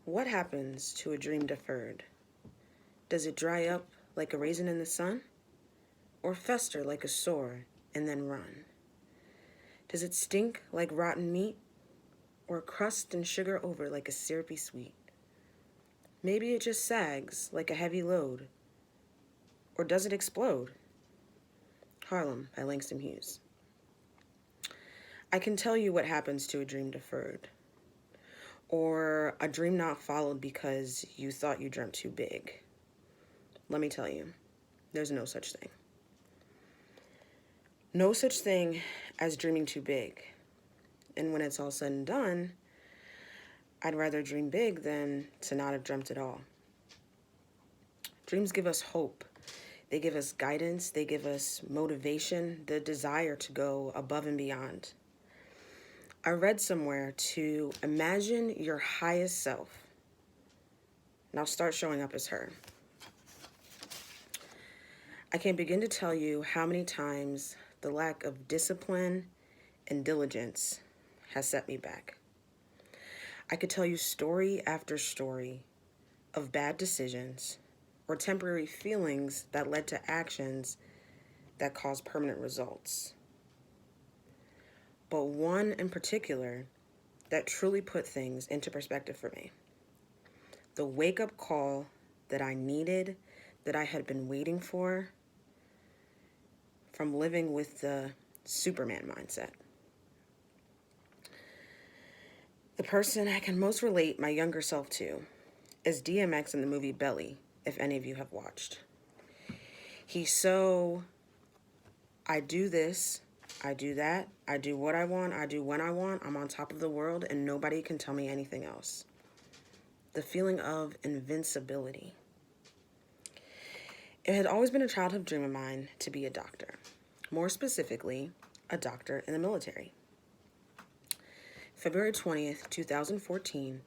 What happens to a dream deferred? Does it dry up like a raisin in the sun? Or fester like a sore and then run? Does it stink like rotten meat? Or crust and sugar over like a syrupy sweet? Maybe it just sags like a heavy load. Or does it explode? Harlem by Langston Hughes. I can tell you what happens to a dream deferred, or a dream not followed because you thought you dreamt too big. Let me tell you, there's no such thing. No such thing as dreaming too big. And when it's all said and done, I'd rather dream big than to not have dreamt at all. Dreams give us hope. They give us guidance. They give us motivation, the desire to go above and beyond. I read somewhere to imagine your highest self. Now start showing up as her. I can't begin to tell you how many times the lack of discipline and diligence has set me back. I could tell you story after story of bad decisions or temporary feelings that led to actions that caused permanent results. But one in particular that truly put things into perspective for me. The wake-up call that I needed, that I had been waiting for, from living with the Superman mindset. The person I can most relate my younger self to is DMX in the movie Belly, if any of you have watched. He's so, I do this, I do that, I do what I want, I do when I want, I'm on top of the world, and nobody can tell me anything else. The feeling of invincibility. It had always been a childhood dream of mine to be a doctor. More specifically, a doctor in the military. February 20th, 2014,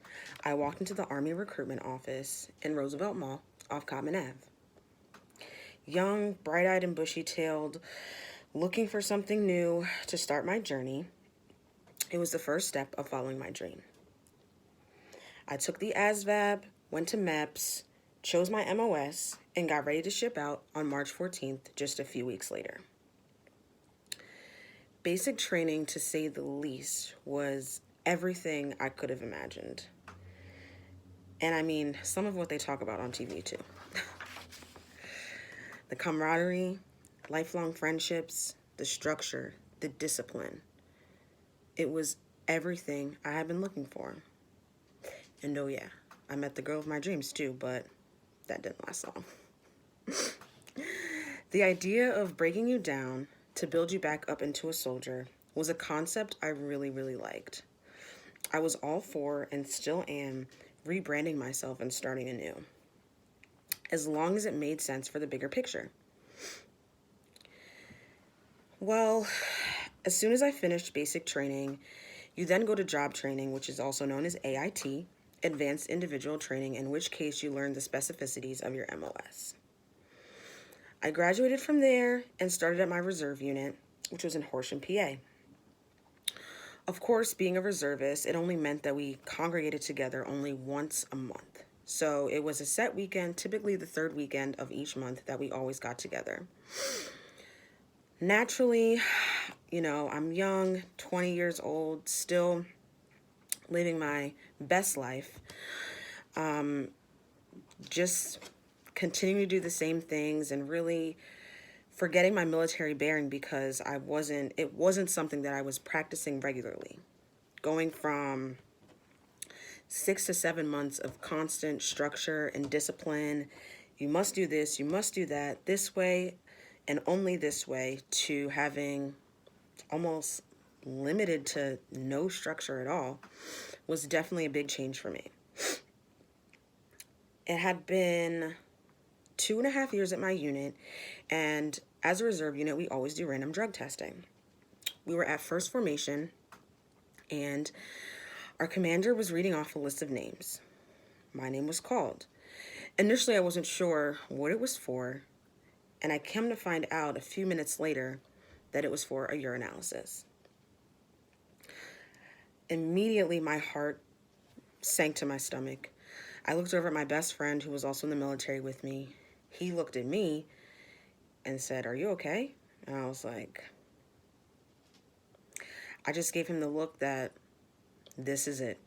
I walked into the Army recruitment office in Roosevelt Mall off Cottman Ave. Young, bright-eyed and bushy-tailed, looking for something new to start my journey, it was the first step of following my dream. I took the ASVAB, went to MEPS, chose my MOS, and got ready to ship out on March 14th, just a few weeks later. Basic training, to say the least, was everything I could have imagined. And I mean, some of what they talk about on TV too. The camaraderie, lifelong friendships, the structure, the discipline. It was everything I had been looking for. And oh yeah, I met the girl of my dreams too, but that didn't last long. The idea of breaking you down to build you back up into a soldier was a concept I really, really liked. I was all for, and still am, rebranding myself and starting anew, as long as it made sense for the bigger picture. Well, as soon as I finished basic training, you then go to job training, which is also known as AIT, Advanced Individual Training, in which case you learn the specificities of your MOS. I graduated from there and started at my reserve unit, which was in Horsham, PA. Of course, being a reservist, it only meant that we congregated together only once a month. So it was a set weekend, typically the third weekend of each month, that we always got together. Naturally, I'm young, 20 years old, still living my best life. Just continuing to do the same things and really forgetting my military bearing because it wasn't something that I was practicing regularly. Going from 6 to 7 months of constant structure and discipline, you must do this, you must do that, this way and only this way, to having almost limited to no structure at all, was definitely a big change for me. It had been 2.5 years at my unit, and as a reserve unit, we always do random drug testing. We were at first formation, and our commander was reading off a list of names. My name was called. Initially, I wasn't sure what it was for, and I came to find out a few minutes later that it was for a urinalysis. Immediately, my heart sank to my stomach. I looked over at my best friend who was also in the military with me. He looked at me and said, "Are you okay?" And I was like, I just gave him the look that this is it.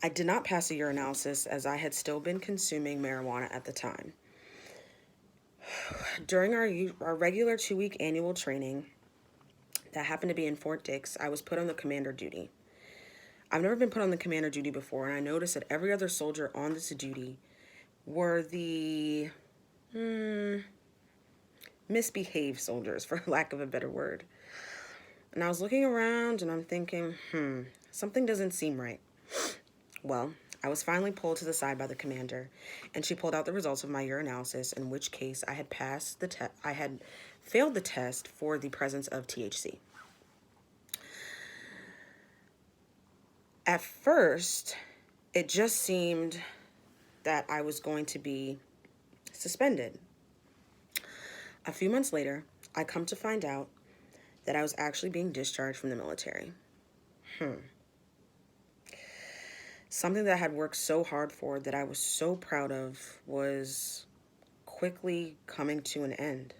I did not pass a urinalysis as I had still been consuming marijuana at the time. During our regular 2-week annual training that happened to be in Fort Dix, I was put on the commander duty. I've never been put on the commander duty before, and I noticed that every other soldier on this duty were the misbehaved soldiers, for lack of a better word. And I was looking around and I'm thinking, something doesn't seem right. Well, I was finally pulled to the side by the commander, and she pulled out the results of my urinalysis, in which case I had I had failed the test for the presence of THC. At first, it just seemed that I was going to be suspended. A few months later, I come to find out that I was actually being discharged from the military. Something that I had worked so hard for, that I was so proud of, was quickly coming to an end.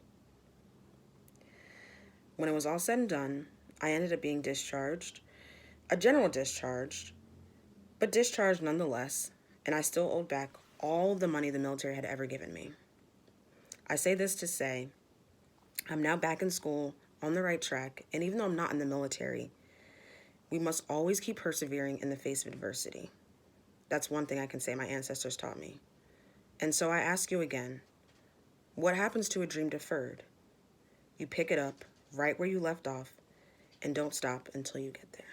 When it was all said and done, I ended up being discharged, a general discharge, but discharged nonetheless, and I still owed back all the money the military had ever given me. I say this to say, I'm now back in school, on the right track, and even though I'm not in the military, we must always keep persevering in the face of adversity. That's one thing I can say my ancestors taught me. And so I ask you again, what happens to a dream deferred? You pick it up right where you left off and don't stop until you get there.